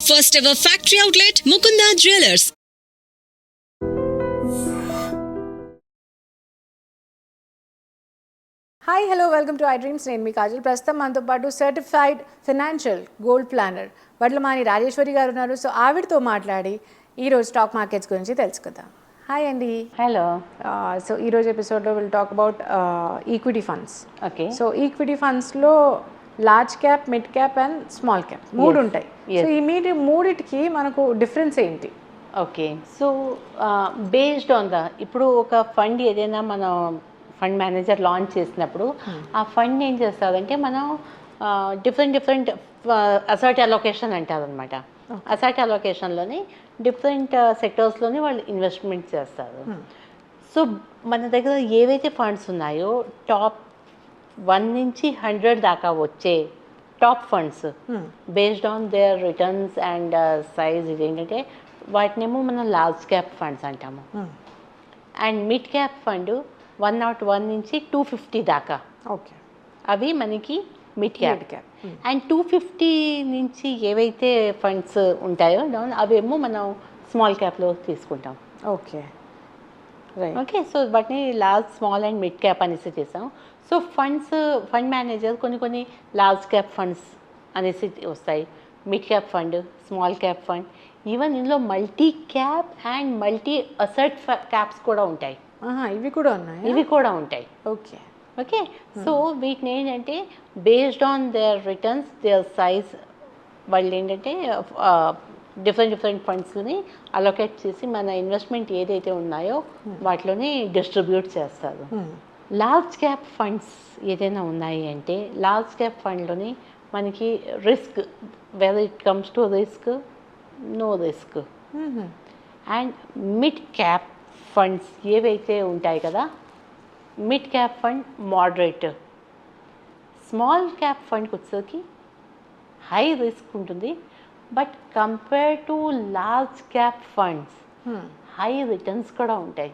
First ever factory outlet, Mukunda Jewelers. Hi hello welcome to I dreams. నేను మీ కాజల్. ప్రస్తుతం మనతో పాటు certified financial gold planner Vadlamani Rajeshwari garu ఉన్నారు. సో ఆవిడతో మాట్లాడి ఈరోజు స్టాక్ మార్కెట్స్ గురించి తెలుసుకుందాం. హాయ్ అండి. హలో. సో ఈరోజు ఎపిసోడ్లో will talk about equity funds. Okay. So equity ఫండ్స్లో large cap, mid cap and small cap మూడు ఉంటాయి. సో ఈ మూడిటికి మనకు డిఫరెన్స్ ఏంటి? ఓకే. సో బేస్డ్ ఆన్ ఇప్పుడు ఒక ఫండ్ ఏదైనా మనం ఫండ్ మేనేజర్ లాంచ్ చేసినప్పుడు ఆ ఫండ్ ఏం చేస్తారంటే మనం డిఫరెంట్ అసెట్ అలొకేషన్ అంటారు అనమాట. అసెట్ అలొకేషన్లోని డిఫరెంట్ సెక్టర్స్లోని వాళ్ళు ఇన్వెస్ట్మెంట్ చేస్తారు. సో మన దగ్గర ఏవైతే ఫండ్స్ ఉన్నాయో టాప్ 1 నుంచి 100 దాకా వచ్చే top funds based on their returns and size ఇదేంటంటే వాటినేమో మనం లార్జ్ క్యాప్ ఫండ్స్ అంటాము. అండ్ మిడ్ క్యాప్ ఫండ్ 101 నుంచి 250 దాకా. ఓకే. అవి మనకి మిడ్ క్యాప్. అండ్ 250 నుంచి ఏవైతే ఫండ్స్ ఉంటాయో అవేమో మనం స్మాల్ క్యాప్లో తీసుకుంటాం. ఓకే. ఓకే. సో వాటిని large, small and mid cap అనేసి చేసాం. సో ఫండ్ మేనేజర్ కొన్ని లార్జ్ క్యాప్ ఫండ్స్ అనేసి వస్తాయి, mid cap fund, small cap fund, even ఇందులో multi cap and multi asset caps కూడా ఉంటాయి. ఇవి కూడా ఉంటాయి. ఓకే. ఓకే. సో వీటిని ఏంటంటే based on their returns, their size, వాళ్ళు ఏంటంటే డిఫరెంట్ ఫండ్స్ని అలొకేట్ చేసి మన ఇన్వెస్ట్మెంట్ ఏదైతే ఉన్నాయో వాటిలోని డిస్ట్రిబ్యూట్ చేస్తారు. లార్జ్ క్యాప్ ఫండ్స్ ఏదైనా ఉన్నాయి అంటే లార్జ్ క్యాప్ ఫండ్లోని మనకి risk, whether it comes to risk, no risk. And mid cap funds ఏవైతే ఉంటాయి కదా, mid cap fund moderate. Small cap ఫండ్కి వచ్చేసరికి హై రిస్క్ ఉంటుంది, but compare to large cap funds high returns కూడా ఉంటాయి.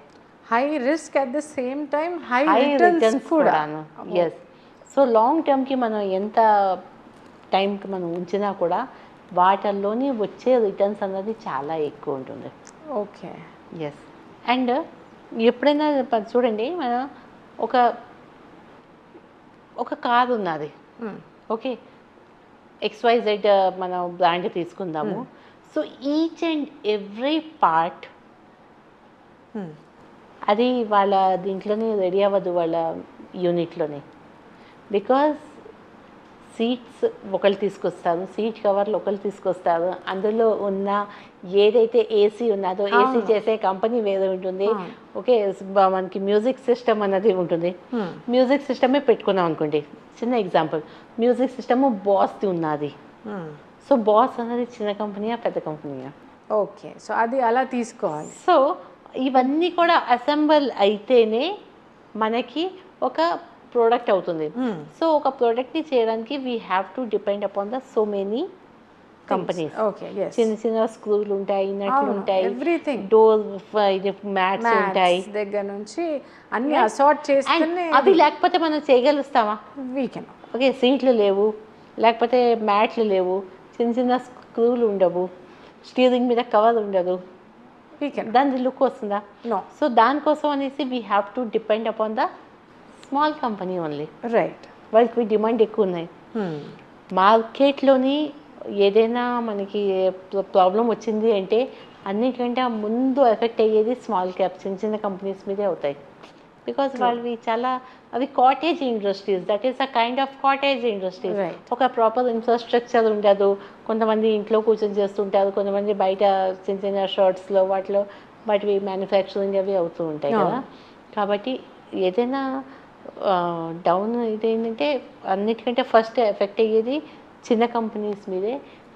High risk at the same time high returns కూడాను. Yes. So long టర్మ్కి మనం ఎంత టైంకి మనం ఉంచినా కూడా వాటిల్లోని వచ్చే రిటర్న్స్ అన్నది చాలా ఎక్కువ ఉంటుంది. ఓకే. ఎస్. అండ్ ఎప్పుడైనా చూడండి, మనం ఒక కార్ ఉన్నది. ఓకే. XYZ మనం బ్రాండ్ తీసుకుందాము. So each and every part అది వాళ్ళ దీంట్లోనే రెడీ అవ్వదు, వాళ్ళ యూనిట్లోనే. బికాజ్ సీట్స్ ఒకళ్ళు తీసుకొస్తారు, సీట్ కవర్లు ఒకళ్ళు తీసుకొస్తారు, అందులో ఉన్న ఏదైతే ఏసీ ఉన్నదో ఏసీ చేసే కంపెనీ వేరే ఉంటుంది. ఓకే. మనకి మ్యూజిక్ సిస్టమ్ అన్నది ఉంటుంది. మ్యూజిక్ సిస్టమే పెట్టుకున్నాం అనుకోండి, చిన్న ఎగ్జాంపుల్, మ్యూజిక్ సిస్టమ్ బాస్ది ఉన్నది. సో బాస్ అన్నది చిన్న కంపెనీయా పెద్ద కంపెనీయా? ఓకే. సో అది అలా తీసుకోవాలి. సో ఇవన్నీ కూడా అసెంబుల్ అయితేనే మనకి ఒక ప్రోడక్ట్ అవుతుంది. సో ఒక ప్రోడక్ట్ని చేయడానికి we have to depend upon the so many companies. చిన్న స్క్రూలు ఉంటాయి, నట్లు ఉంటాయి, ఎవ్రీథింగ్, డోర్ మ్యాట్స్ ఉంటాయి, దగ్గర నుంచి అన్ని అసార్ట్ చేస్తేనే. అవి లేకపోతే మనం చేయగలుగుతామా? We can. ఓకే. సీట్లు లేవు, లేకపోతే మ్యాట్లు లేవు, చిన్న స్క్రూలు ఉండవు, స్టీరింగ్ మీద కవర్ ఉండదు, దాని లుక్ వస్తుందా? నో. సో దానికోసం అనేసి we have to depend upon the small company only. Right. వాళ్ళకి డిమాండ్ ఎక్కువ ఉన్నాయి. మార్కెట్లోని ఏదైనా మనకి ప్రాబ్లం వచ్చింది అంటే అన్నిటికంటే ముందు ఎఫెక్ట్ అయ్యేది స్మాల్ క్యాప్, చిన్న కంపెనీస్ మీదే అవుతాయి. బికాజ్ వాళ్ళవి చాలా అవి cottage industries, that is a kind of cottage industries. ఒక ప్రాపర్ ఇన్ఫ్రాస్ట్రక్చర్ ఉండదు. కొంతమంది ఇంట్లో కూర్చొని చేస్తుంటారు, కొంతమంది బయట చిన్న షర్ట్స్లో వాటివి మ్యానుఫ్యాక్చరింగ్ అవి అవుతూ ఉంటాయి కదా. కాబట్టి ఏదైనా డౌన్ ఇదేంటంటే అన్నిటికంటే ఫస్ట్ ఎఫెక్ట్ అయ్యేది చిన్న కంపెనీస్ మీదే.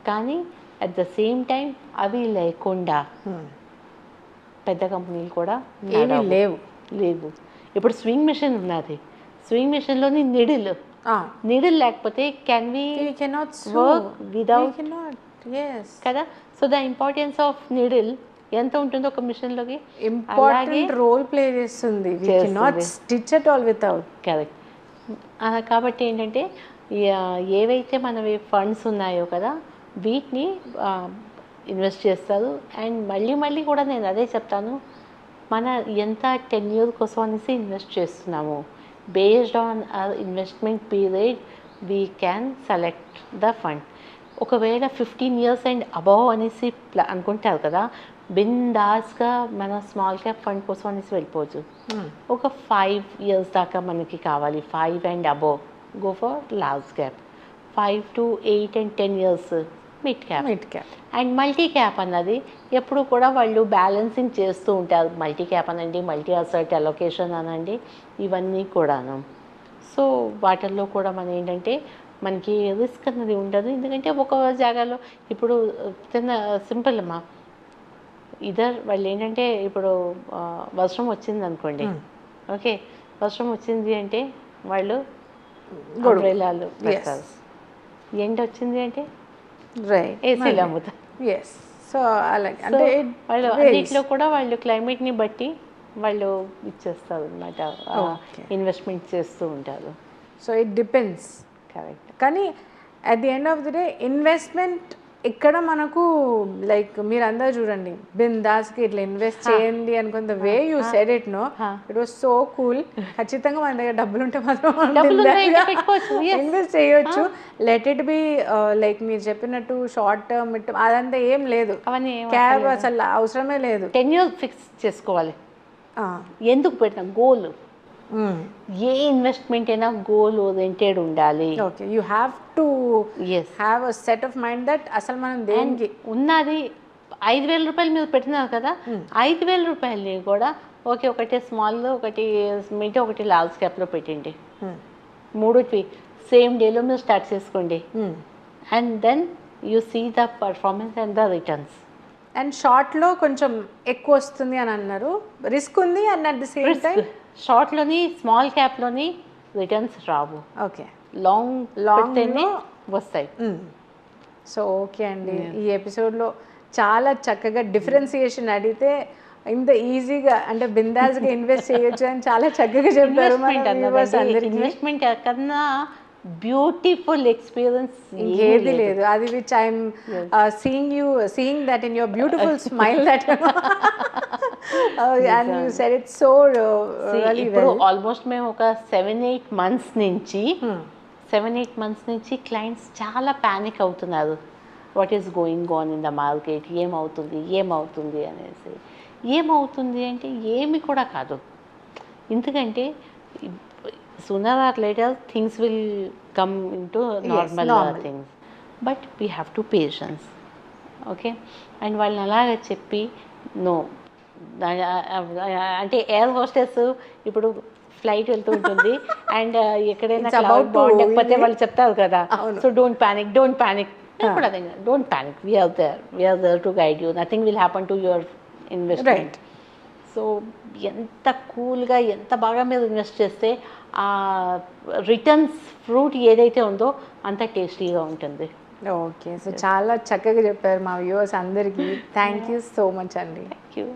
కానీ అట్ ద సేమ్ టైం అవి లేకుండా పెద్ద కంపెనీలు కూడా లేవు. ఇప్పుడు స్వింగ్ మెషిన్ ఉన్నది, స్వింగ్ మెషిన్లోని నిడిల్ లేకపోతే కెన్ వి వర్క్ విదౌట్ కదా. So the importance of needle ఎంత ఉంటుందో ఒక మిషన్లోకి ఇంపార్టెంట్ రోల్ ప్లే చేస్తుంది. కరెక్ట్. కాబట్టి ఏంటంటే ఏవైతే మనవి ఫండ్స్ ఉన్నాయో కదా, వీటిని ఇన్వెస్ట్ చేస్తారు. అండ్ మళ్ళీ మళ్ళీ కూడా నేను అదే చెప్తాను, మన ఎంత 10 years కోసం అనేసి ఇన్వెస్ట్ చేస్తున్నాము, based on our investment period we can select the fund. ఒకవేళ 15 years అండ్ అబవ్ అనేసి అనుకుంటారు కదా, బిందాస్గా మన స్మాల్ క్యాప్ ఫండ్ కోసం అనేసి వెళ్ళిపోవచ్చు. ఒక 5 years దాకా మనకి కావాలి, 5 and above go for large cap, 5 to 8 and 10 years mid cap. And multi cap అన్నది ఎప్పుడు కూడా వాళ్ళు బ్యాలెన్సింగ్ చేస్తూ ఉంటారు. మల్టీ క్యాప్ అనండి, మల్టీ అసెట్ అలొకేషన్ అనండి, ఇవన్నీ కూడాను. సో వాటిల్లో కూడా మనం ఏంటంటే మనకి రిస్క్ అన్నది ఉండదు. ఎందుకంటే ఒక జాగాలో ఇప్పుడు సింపుల్ అమ్మా, ఇదర్ వాళ్ళు ఏంటంటే ఇప్పుడు వర్షం వచ్చింది అనుకోండి, ఓకే, వర్షం వచ్చింది అంటే వాళ్ళు గొడవలు పెడతారు. ఎండ వచ్చింది అంటే ఏసీలు అమ్ముతారు. సో అలాగే అంటే వాళ్ళు అన్నింటిలో కూడా వాళ్ళు క్లైమేట్ని బట్టి వాళ్ళు ఇచ్చేస్తారు అనమాట, ఇన్వెస్ట్మెంట్ చేస్తూ ఉంటారు. So it depends. కరెక్ట్. కానీ at the end of the day investment ఇక్కడ మనకు లైక్ మీరు అందరూ చూడండి బిందాస్కి ఇట్లా ఇన్వెస్ట్ చేయండి అనుకున్న way you said it no, it was so cool. ఖచ్చితంగా మన దగ్గర డబ్బులు ఉంటే మాత్రం ఇన్వెస్ట్ చేయొచ్చు. లెట్ ఇట్ బి లైక్ మీరు చెప్పినట్టు షార్ట్ టర్మ్ అదంతా ఏం లేదు, క్యాబ్ అసలు అవసరమే లేదు. 10 years ఫిక్స్ చేసుకోవాలి. ఎందుకు పెట్టిన గోల్, ఏ ఇన్వెస్ట్మెంట్ అయినా గోల్ ఓరియంటెడ్ ఉండాలి. Okay, you have to have a set of mind that అసలు మనం దేనికి ఉన్నది 5,000 రూపాయలు మీరు పెట్టినారు కదా, 5,000 రూపాయలని కూడా ఓకే, ఒకటి స్మాల్, ఒకటి మిడ్, ఒకటి లార్జ్ క్యాప్లో పెట్టండి. మూడుకి సేమ్ డేలో మీరు స్టార్ట్ చేసుకోండి. And then you see the performance and the returns. And షార్ట్లో కొంచెం ఎక్కువ వస్తుంది అని అన్నారు, రిస్క్ ఉంది and at the same time షార్ట్లోని స్మాల్ క్యాప్లోని రిటర్న్స్ రావు. ఓకే, లాంగ్ వస్తాయి. సో ఓకే అండి, ఈ ఎపిసోడ్లో చాలా చక్కగా డిఫరెన్సియేషన్ అడిగితే ఇంత ఈజీగా అంటే బిందాస్గా ఇన్వెస్ట్ చేయొచ్చు అని చాలా చక్కగా చెప్పారు. ఇన్వెస్ట్మెంట్ కన్నా బ్యూటిఫుల్ ఎక్స్పీరియన్స్ ఏది లేదు. అది which I'm seeing that in your beautiful smile that and you said it so really well. Almost మేము ఒక 7-8 months నుంచి క్లయింట్స్ చాలా ప్యానిక్ అవుతున్నారు. What is going on in the market, ఏమవుతుంది అనేసి. ఏమవుతుంది అంటే ఏమి కూడా కాదు, ఎందుకంటే sooner or later things will come into normal things, but we have to patience. Okay, and వాళ్ళని అలాగే చెప్పి నో అంటే ఎయిర్ హోస్టెస్ ఇప్పుడు ఫ్లైట్ వెళ్తూ ఉంటుంది అండ్ ఎక్కడైనా బాగుండకపోతే వాళ్ళు చెప్తారు కదా, so don't panic don't panic we're there to guide you, nothing will happen to your investment. So ఎంత కూల్గా ఎంత బాగా మీరు ఇన్వెస్ట్ చేస్తే ఆ రిటర్న్స్ ఫ్రూట్ ఏదైతే ఉందో అంత టేస్టీగా ఉంటుంది. ఓకే, సో చాలా చక్కగా చెప్పారు మా వ్యూవర్స్ అందరికీ. థ్యాంక్ యూ సో మచ్ అండి. Thank you.